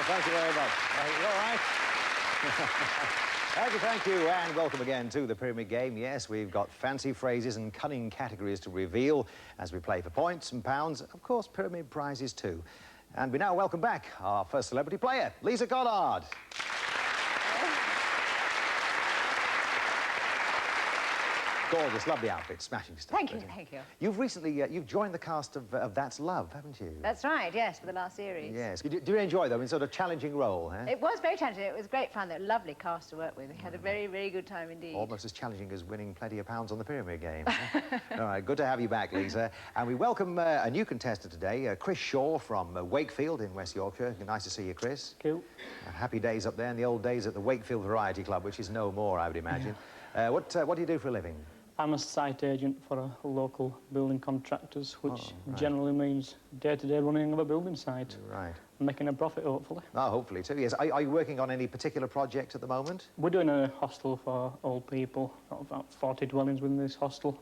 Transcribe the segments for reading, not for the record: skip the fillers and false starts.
thank you very much. All right. Thank you, and welcome again to the Pyramid Game. Yes, we've got fancy phrases and cunning categories to reveal as we play for points and pounds. Of course, pyramid prizes too. And we now welcome back our first celebrity player, Lisa Goddard. Gorgeous, lovely outfit, smashing stuff. Thank you, thank you. You've recently, you've joined the cast of That's Love, haven't you? That's right, yes, for the last series. Yes. Do you enjoy, though, in sort of challenging role, eh? It was very challenging. It was great fun. They're a lovely cast to work with. We had a very, very good time indeed. Almost as challenging as winning plenty of pounds on the Pyramid Game. All right, good to have you back, Lisa. And we welcome a new contestant today, Chris Shaw from Wakefield in West Yorkshire. Nice to see you, Chris. Cool. Happy days up there in the old days at the Wakefield Variety Club, which is no more, I would imagine. Yeah. What do you do for a living? I'm a site agent for a local building contractors, which right. generally means day-to-day running of a building site. Right. And making a profit, hopefully. Oh, hopefully too, yes. Are you working on any particular project at the moment? We're doing a hostel for old people, got about 40 dwellings within this hostel.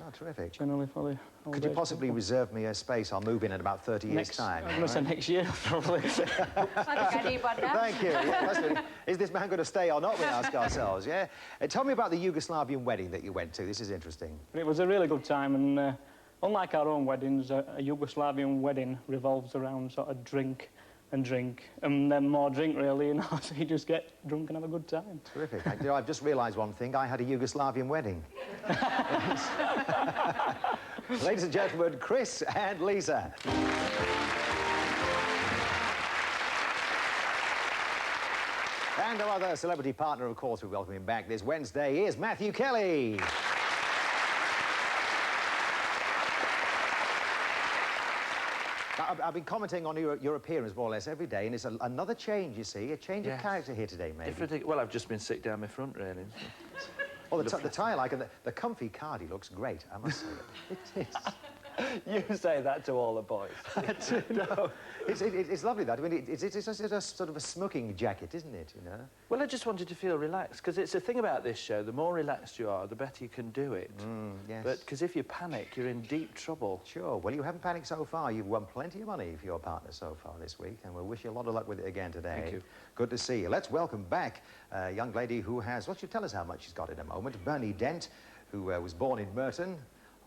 Oh, terrific. Generally for the old Could you age possibly people. reserve me a space? I'll move in about 30 years' time. I'm going to say next year, probably. I think I need one now. Thank you. Yeah, is this man going to stay or not, we ask ourselves, yeah? Tell me about the Yugoslavian wedding that you went to. This is interesting. It was a really good time, and unlike our own weddings, a Yugoslavian wedding revolves around sort of drink, and then more drink, really, you know, so you just get drunk and have a good time. Terrific. I've just realised one thing. I had a Yugoslavian wedding. Ladies and gentlemen, Chris and Lisa. And our other celebrity partner, of course, we welcome him back this Wednesday, is Matthew Kelly. I've been commenting on your appearance more or less every day, and it's another change, you see, a change of character here today, maybe. Well, I've just been sick down my front, really. Oh, the tie, like, and the comfy cardi looks great, I must say. It is. You say that to all the boys. No, it's lovely, that. I mean, it's a sort of a smoking jacket, isn't it, you know? Well, I just wanted to feel relaxed, because it's the thing about this show, the more relaxed you are, the better you can do it. Yes. But, because if you panic, you're in deep trouble. Sure. Well, you haven't panicked so far. You've won plenty of money for your partner so far this week, and we'll wish you a lot of luck with it again today. Thank you. Good to see you. Let's welcome back a young lady who has, well, she'll tell us how much she's got in a moment, Bernie Dent, who was born in Merton,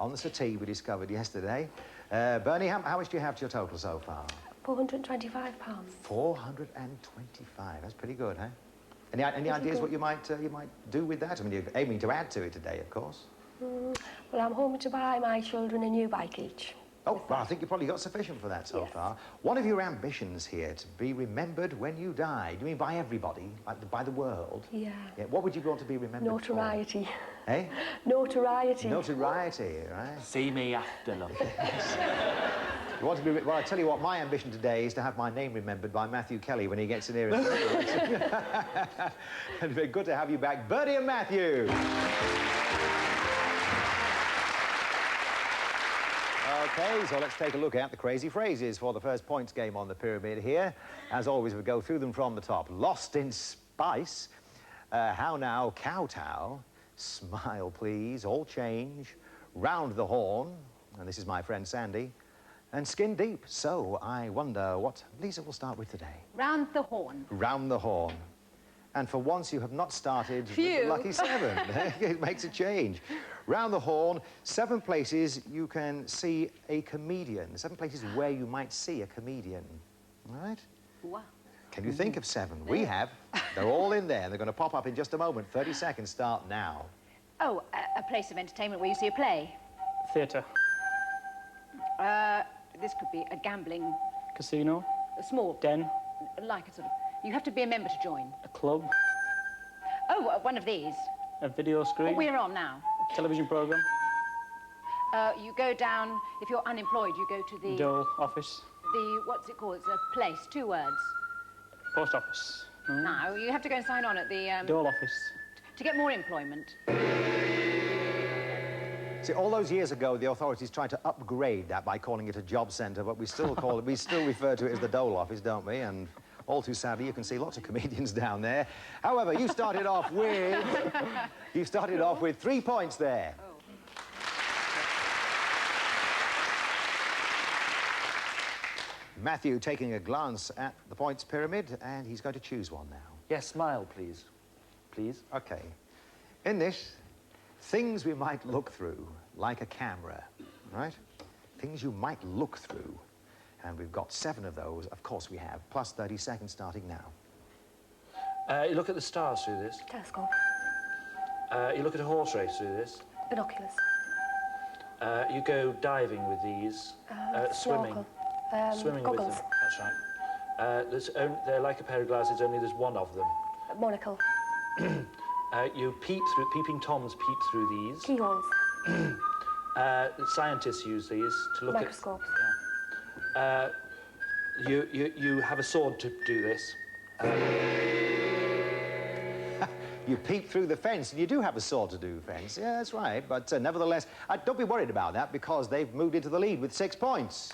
on the settee we discovered yesterday. Bernie, how much do you have to your total so far? £425. 425. That's pretty good, huh? Any ideas what you might do with that? I mean, you're aiming to add to it today, of course. Well, I'm hoping to buy my children a new bike each. Oh, well, I think you probably got sufficient for that so far. One of your ambitions here, to be remembered when you die. Do you mean by everybody? By the world? Yeah. What would you want to be remembered Notoriety. for? Eh? Notoriety. Notoriety, right? See me after, love. You want to be... Well, I tell you what, my ambition today is to have my name remembered by Matthew Kelly when he gets in here. It'd be good to have you back. Bertie and Matthew. OK, so let's take a look at the crazy phrases for the first points game on the pyramid here. As always, we go through them from the top. Lost in spice. How now, kowtow. Smile, please. All change. Round the horn. And this is my friend Sandy. And skin deep. So I wonder what Lisa will start with today. Round the horn. Round the horn. And for once, you have not started with the lucky 7. It makes a change. Round the horn, 7 places you can see a comedian. 7 places where you might see a comedian. All right? Wow. Can you think of 7? We have. They're all in there. They're going to pop up in just a moment. 30 seconds start now. Oh, a place of entertainment where you see a play. Theatre. This could be a gambling... Casino. A small... Den. Like a sort of... You have to be a member to join. A club. Oh, one of these. A video screen. What we're on now. A television programme. You go down... If you're unemployed, you go to the... Dole office. The... What's it called? It's a place. 2 words. Post office. Now, you have to go and sign on at the... Dole office. To get more employment. See, all those years ago, the authorities tried to upgrade that by calling it a job centre, but we still call it... We still refer to it as the Dole office, don't we? And all too sadly, you can see lots of comedians down there. However, you started off with... You started off with 3 points there. Oh. Matthew taking a glance at the points pyramid, and he's going to choose one now. Yes, smile, please. Please. Okay. In this, things we might look through, like a camera, right? Things you might look through. And we've got 7 of those, of course we have, plus 30 seconds starting now. You look at the stars through this. Telescope. You look at a horse race through this. Binoculars. You go diving with these. Swimming. Snorkel. Swimming goggles. with them. That's right. They're like a pair of glasses, only there's one of them. Monocle. You peeping Toms peep through these. Keyholes. Scientists use these to look Microscopes. at... you have a sword to do this. You peep through the fence, and you do have a sword to do fence. Yeah, that's right. But nevertheless, don't be worried about that, because they've moved into the lead with 6 points.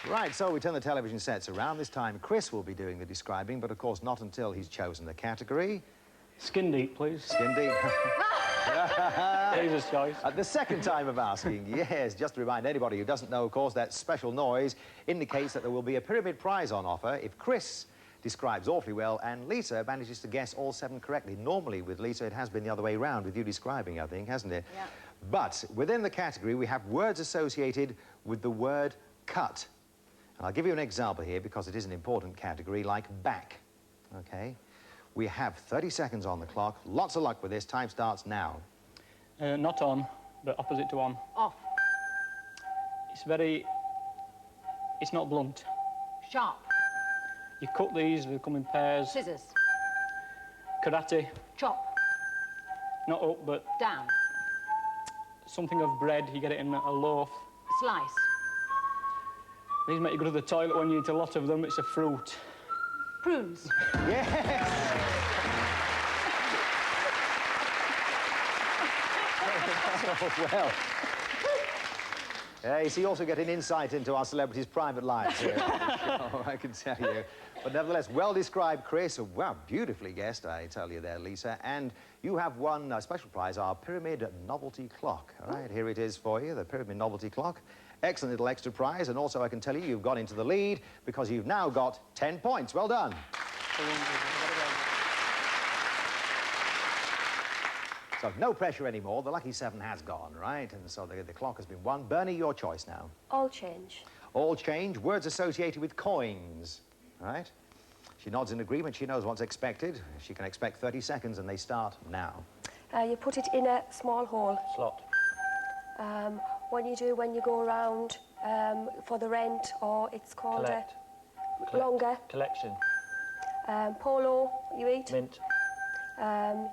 Right, so we turn the television sets around. This time, Chris will be doing the describing, but of course not until he's chosen the category. Skin deep, please. Skin deep. Laser's choice. The second time of asking, yes, just to remind anybody who doesn't know, of course, that special noise indicates that there will be a pyramid prize on offer if Chris describes awfully well and Lisa manages to guess all 7 correctly. Normally, with Lisa, it has been the other way round, with you describing, I think, hasn't it? Yeah. But within the category, we have words associated with the word cut. And I'll give you an example here, because it is an important category, like back, OK? We have 30 seconds on the clock. Lots of luck with this. Time starts now. Not on, but opposite to on. Off. It's not blunt. Sharp. You cut these, they come in pairs. Scissors. Karate, Chop. not up, but Down. something of bread, you get it in a loaf. Slice. These make you go to the toilet when you eat a lot of them. It's a fruit. Prunes. Yes! Oh, well. You see, you also get an insight into our celebrities' private lives here. Oh, I can tell you. But nevertheless, well described, Chris. Wow, beautifully guessed, I tell you there, Lisa. And you have won a special prize, our Pyramid Novelty Clock. All right, here it is for you, the Pyramid Novelty Clock. Excellent little extra prize, and also I can tell you you've got into the lead because you've now got 10 points. Well done. So no pressure anymore. The lucky 7 has gone, right? And so the clock has been won. Bernie, your choice now. All change. All change, words associated with coins, right? She nods in agreement. She knows what's expected. She can expect 30 seconds, and they start now. You put it in a small hole. Slot. When you go around for the rent, or it's called Collect. longer. Collection. Polo, you eat. Mint.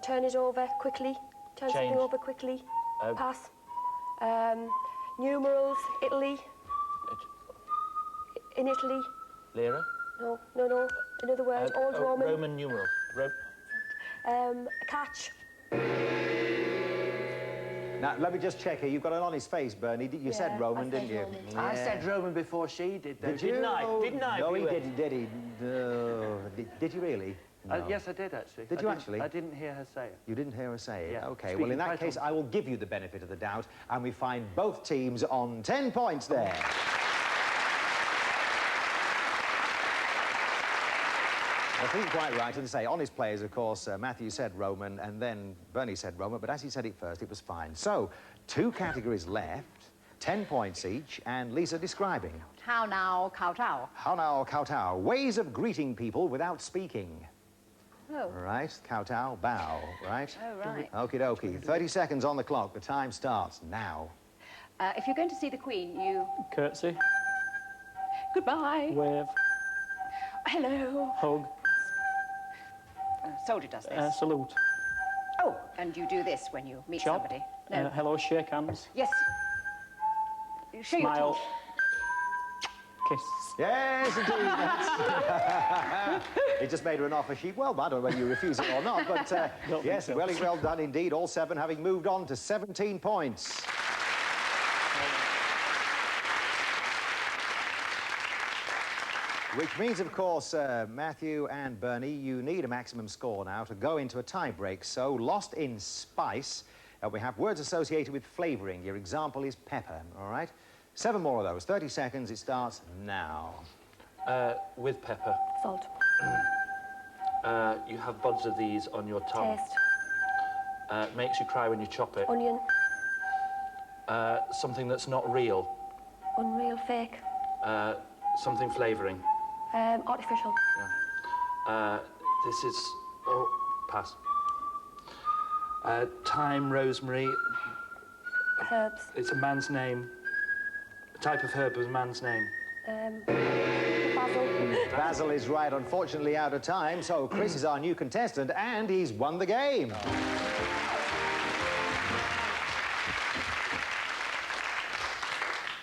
Turn it over quickly. Turn Change. something over quickly. Pass. Numerals, Italy. In Italy. Lira. No. Another word. Old Roman. Roman numeral. Catch. Now, let me just check here. You've got an honest face, Bernie. You said Roman, I didn't said you? Roman. Yeah. I said Roman before she did, though. Did you? Didn't I? Didn't I? No, he Buick? didn't, did he? No. Did you really? No. Yes, I did, actually. Did you actually? I didn't hear her say it. You didn't hear her say it? Yeah. OK, Speaking well, in that quite case, on- I will give you the benefit of the doubt, and we find both teams on 10 points there. I think quite right, and say, honest players, of course, Matthew said Roman, and then Bernie said Roman, but as he said it first, it was fine. So, 2 categories left, 10 points each, and Lisa describing. How now, kowtow. How now, kowtow. Ways of greeting people without speaking. Oh. Right, kowtow, bow, right? Oh, right. Okie dokie. 30 seconds on the clock. The time starts now. If you're going to see the Queen, you... Curtsy, Goodbye. wave, Hello. hug, Soldier does this. salute, Oh, and you do this when you meet chop, somebody. No. hello, shake hands, Yes. Show your smile, teeth. kiss. Yes, indeed. That's... He just made her an offer sheet. Well, I don't know whether you refuse it or not, but Don't yes, think so. well done indeed. All 7 having moved on to 17 points. Which means, of course, Matthew and Bernie, you need a maximum score now to go into a tie break. So, lost in spice We have words associated with flavouring. Your example is pepper, all right? 7 more of those. 30 seconds. It starts now. With pepper. Salt. You have buds of these on your tongue. Taste. Makes you cry when you chop it. Onion. Something that's not real. Unreal. Fake. Something flavouring. Artificial. This is... Oh, pass. Thyme, rosemary. Herbs. It's a man's name. A type of herb with a man's name. Basil. Basil is right, unfortunately out of time, so Chris is our new contestant, and he's won the game.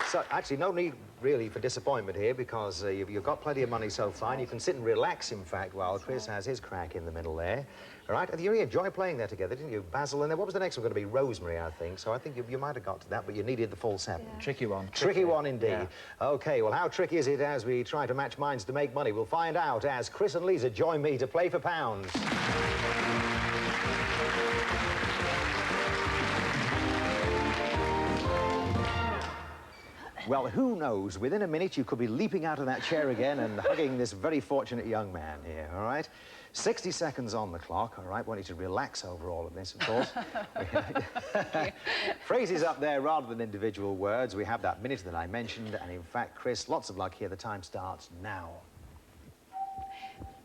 So, actually, no need, really, for disappointment here, because you've got plenty of money so far, and you can sit and relax, in fact, while Chris has his crack in the middle there. All right? You really enjoyed playing there together, didn't you? Basil, and then what was the next one going to be? Rosemary, I think. So I think you might have got to that, but you needed the full 7. Yeah. Tricky one. Tricky one, indeed. Yeah. OK, well, how tricky is it as we try to match minds to make money? We'll find out as Chris and Lisa join me to play for pounds. Well, who knows? Within a minute, you could be leaping out of that chair again and hugging this very fortunate young man here, all right? 60 seconds on the clock, all right? Want you to relax over all of this, of course. Phrases up there rather than individual words. We have that minute that I mentioned, and in fact, Chris, lots of luck here. The time starts now.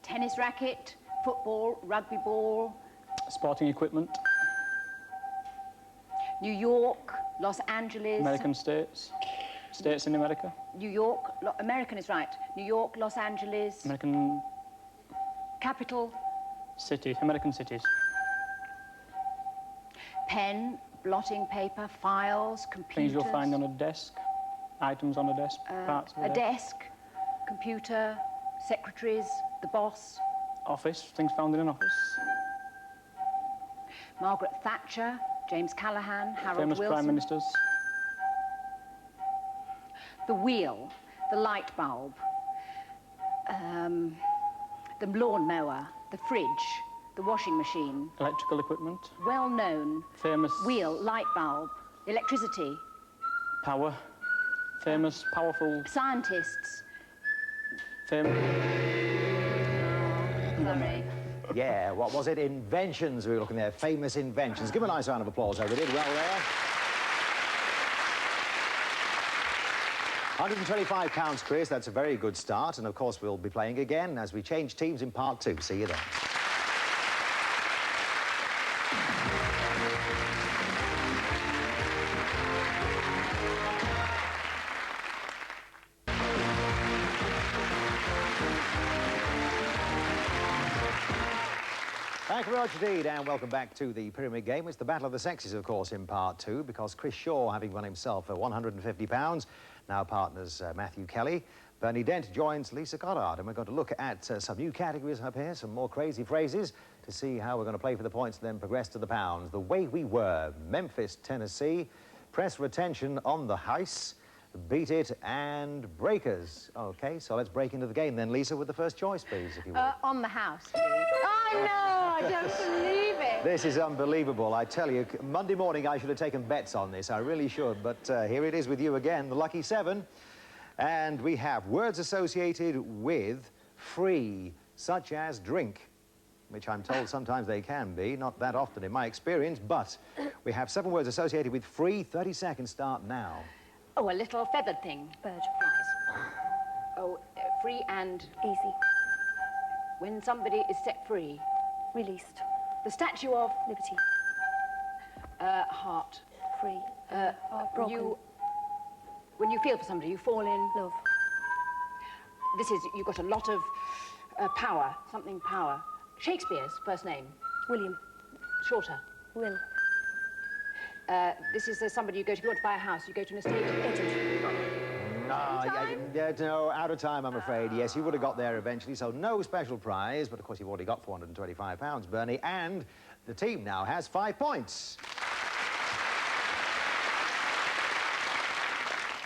Tennis racket, football, rugby ball, Sporting equipment. New York, Los Angeles. American states. States in America. New York, American is right. New York, Los Angeles. American Capital. city. American cities. Pen, blotting paper, files, computers. Things you'll find on a desk. Items on a desk. Parts of a desk, computer, secretaries, the boss. Office. Things found in an office. Margaret Thatcher, James Callaghan, Harold Famous Wilson. prime ministers. The wheel, the light bulb, the lawnmower, the fridge, the washing machine. Electrical equipment. Well-known. Famous Wheel, light bulb, electricity. power. Famous, powerful. Scientists. Famous. Sorry. Yeah, what was it? Inventions we were looking there. Famous inventions. Give a nice round of applause. We did well there. £125, Chris. That's a very good start. And, of course, we'll be playing again as we change teams in part 2. See you then. Thank you very much indeed, and welcome back to the Pyramid Game. It's the Battle of the Sexes, of course, in part 2, because Chris Shaw, having won himself £150, now partners Matthew Kelly. Bernie Dent joins Lisa Goddard, and we're going to look at some new categories up here, some more crazy phrases, to see how we're going to play for the points and then progress to the pounds. The Way We Were, Memphis, Tennessee, Press for Attention on the Heis, Beat It, and Breakers. OK, so let's break into the game then, Lisa, with the first choice, please, if you will. On the house, please. Oh, no, I don't believe it. This is unbelievable, I tell you. Monday morning, I should have taken bets on this. I really should. But here it is with you again, the lucky 7. And we have words associated with free, such as drink, which I'm told sometimes they can be, not that often in my experience. But we have 7 words associated with free. 30 seconds start now. Oh, a little feathered thing. Bird. Flies. Oh, free and... Easy. When somebody is set free. Released. The statue of... Liberty. Heart. Free. Broken. When you feel for somebody, you fall in... Love. This is... You've got a lot of power. Something power. Shakespeare's first name. William. Shorter. Will. This is somebody you go to... If you want to buy a house, you go to an estate agent. No, out of time, I'm afraid. Yes, you would have got there eventually, so no special prize. But, of course, you've already got £425, Bernie, and the team now has 5 points.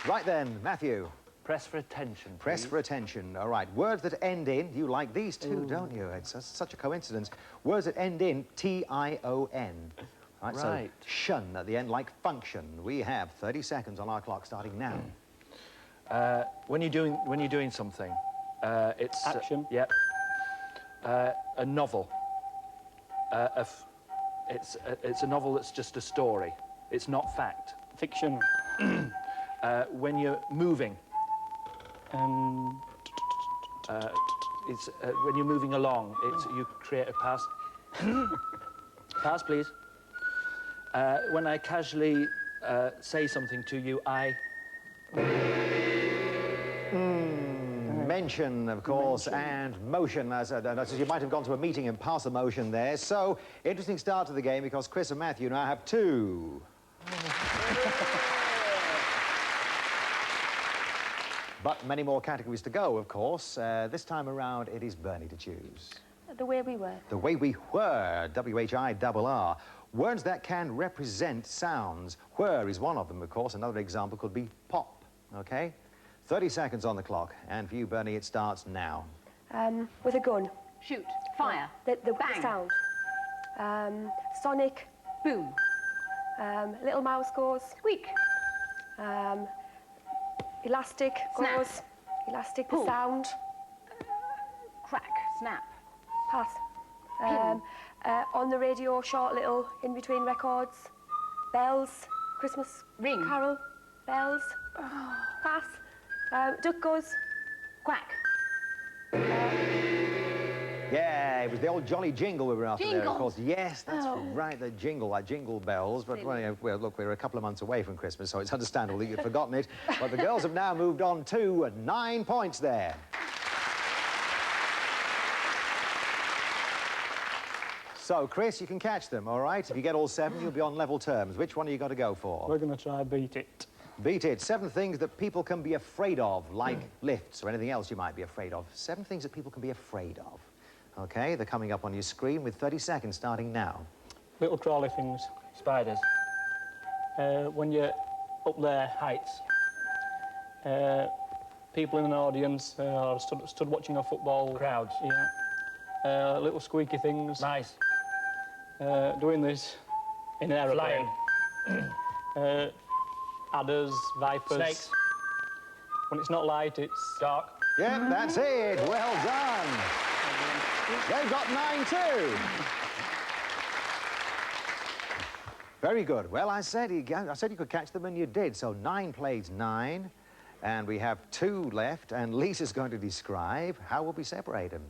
Right then, Matthew. Press for attention, please. Press for attention. All right. Words that end in... You like these too, don't you? It's such a coincidence. Words that end in T-I-O-N. Right, Right. so shun at the end, like function. We have 30 seconds on our clock starting now. When you're doing something, it's Action. Yep. A novel. It's a novel that's just a story. It's not fact. Fiction. When you're moving, Um, it's when you're moving along. It's you create a pass. Pass, please. When I casually say something to you, I. Mention, of course, and motion. As you might have gone to a meeting and passed the motion there. So, interesting start to the game because Chris and Matthew now have 2. But many more categories to go, of course. This time around, it is Bernie to choose. The way we were. The way we were, W-H-I-R-R. Words that can represent sounds. Whir is one of them, of course. Another example could be pop, OK? 30 seconds on the clock. And for you, Bernie, it starts now. With a gun. Shoot. Fire. The Bang. sound. Sonic. Boom. Little mouse goes. Squeak. Elastic Snap. goes. Elastic, the Pull. sound. Crack. Snap. Pass. Pin. On the radio, short little in-between records. Bells. Christmas Ring. carol. Bells. Pass. Duck goes. Quack. Yeah, it was the old Jolly Jingle we were after there, of Jingle. course. Yes, that's Oh. right, the jingle, like jingle bells. But, well, look, we're a couple of months away from Christmas, so it's understandable that you've forgotten it. But the girls have now moved on to 9 points there. So, Chris, you can catch them, all right? If you get all 7, you'll be on level terms. Which one are you got to go for? we're going to try beat it. Beat it. 7 things that people can be afraid of, like lifts or anything else you might be afraid of. 7 things that people can be afraid of. OK, they're coming up on your screen with 30 seconds starting now. Little crawly things. Spiders. When you're up there, Heights. people in an audience are stood watching a football. Crowds. Yeah. Little squeaky things. Nice. Doing this in an aeroplane. Adders, vipers. Snakes. When it's not light, it's Dark. Yep, that's it. Well done. They've got 9 too. Very good. Well, I said you could catch them, and you did. So 9 plays 9, and we have 2 left. And Lisa's going to describe how will we separate them.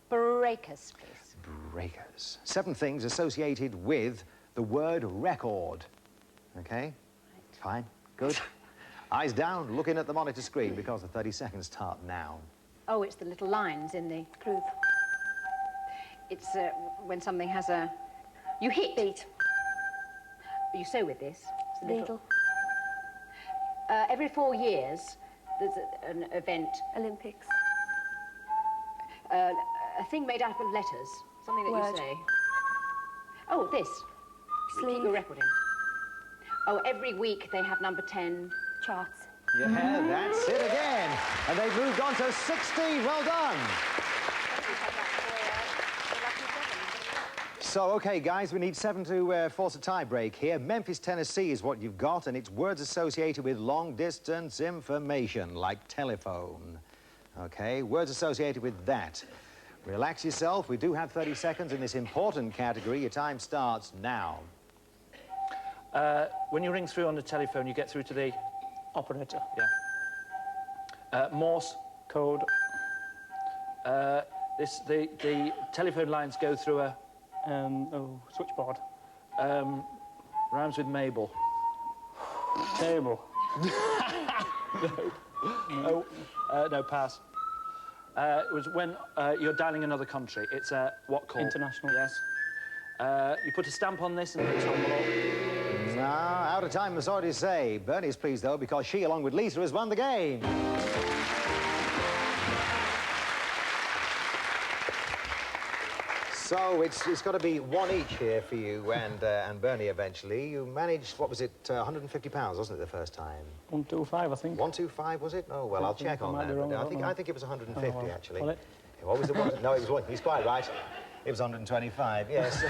Breakers, please. Breakers. 7 things associated with the word record. Okay? Fine. Good. Eyes down, looking at the monitor screen because the 30 seconds start now. Oh, it's the little lines in the Groove. It's when something has a... You hit. Beat. You sew with this. It's a little- Needle. Every 4 years, there's an event, Olympics. a thing made up of letters, something that Word. you say. Oh, this. You keep your record in. Oh, every week they have number 10. Charts. Yeah, that's it again. And they've moved on to 16. Well done. So, OK, guys, we need 7 to force a tie-break here. Memphis, Tennessee is what you've got, and it's words associated with long-distance information, like telephone. OK, words associated with that. Relax yourself. We do have 30 seconds in this important category. Your time starts now. When you ring through on the telephone, you get through to the... operator. Yeah. Morse. Code. The telephone lines go through a... Switchboard. Rhymes with Mabel. Table. No, pass. It was when you're dialing another country. It's a what call? International. Yes. You put a stamp on this and it's envelope. Now, out of time, I'm sorry to say. Bernie's pleased, though, because she, along with Lisa, has won the game. So it's got to be 1 each here for you and Bernie eventually. You managed, what was it, £150, wasn't it, the first time? 125, I think. 125, was it? Oh, well, I'll check on might that. be wrong, But I don't know. I think it was 150, Oh, actually. was it? What was the one? No, it was one. He's quite right. It was 125, yes.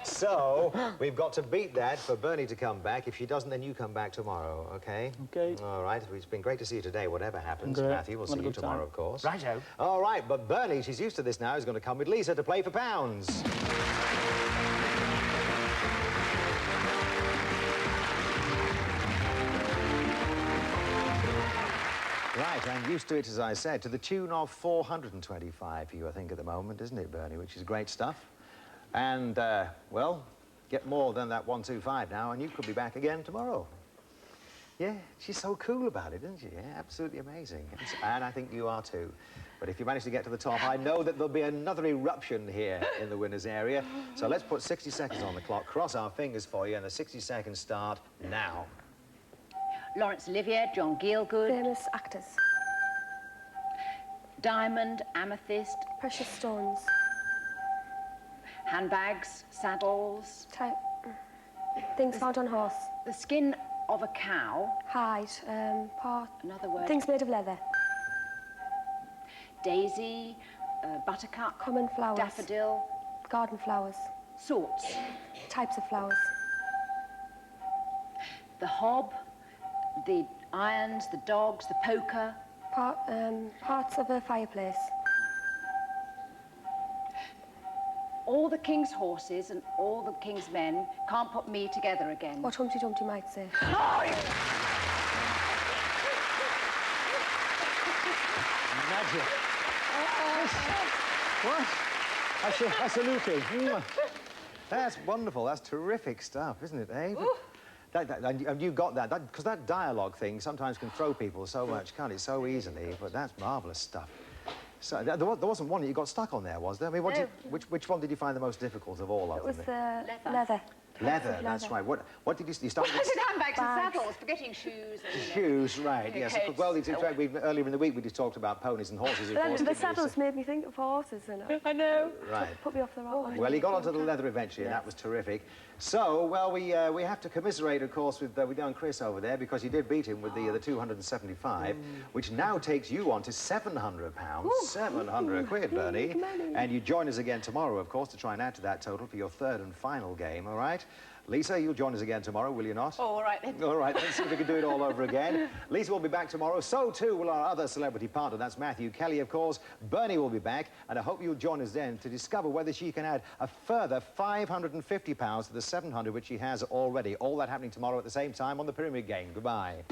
So, we've got to beat that for Bernie to come back. If she doesn't, then you come back tomorrow, OK? OK. All right. It's been great to see you today, whatever happens. Great. Matthew, we'll see you tomorrow, of course. Righto. All right, but Bernie, she's used to this now, is going to come with Lisa to play for pounds. Right, and used to it, as I said, to the tune of 425 for you, I think, at the moment, isn't it, Bernie? Which is great stuff. And, well, get more than that 125 now, and you could be back again tomorrow. Yeah, she's so cool about it, isn't she? Yeah, absolutely amazing. And I think you are too. But if you manage to get to the top, I know that there'll be another eruption here in the winner's area. So let's put 60 seconds on the clock, cross our fingers for you, and the 60 seconds start now. Laurence Olivier, John Gielgud, Famous actors. diamond, amethyst, Precious stones. handbags, saddles, Things found on horse. the skin of a cow, Hide. Part. another word, Things made of leather. daisy, buttercup, Common flowers. daffodil, Garden flowers. sorts, Types of flowers. the hob, the irons, the dogs, the poker, Parts of a fireplace. all the king's horses and all the king's men can't put me together again. What Humpty Dumpty might say. Magic. What? That's a loopy. That's wonderful. That's terrific stuff, isn't it, eh? And you got that, because that dialogue thing sometimes can throw people so much, can't it, so easily, but that's marvellous stuff. So there wasn't one that you got stuck on there, was there? I mean, which one did you find the most difficult of all of them? It was the leather. Leather, that's right. What did you start I with? said handbags and saddles, forgetting shoes. And, Shoes, right, yes. coats. Well, in fact, earlier in the week we just talked about ponies and horses, of course. The didn't we? saddles made me think of horses, you know. I know. Right. Put me off the rock. Well, he got onto the leather eventually, and that was terrific. So, well, we have to commiserate, of course, with young Chris over there, because you did beat him with the 275, which now takes you on to £700. 700 quid, Bernie. And you join us again tomorrow, of course, to try and add to that total for your third and final game, all right? Lisa, you'll join us again tomorrow, will you not? Oh, all right, then. All right, let's see if we can do it all over again. Lisa will be back tomorrow. So, too, will our other celebrity partner. That's Matthew Kelly, of course. Bernie will be back. And I hope you'll join us then to discover whether she can add a further £550 to the 700, which she has already. All that happening tomorrow at the same time on the Pyramid Game. Goodbye.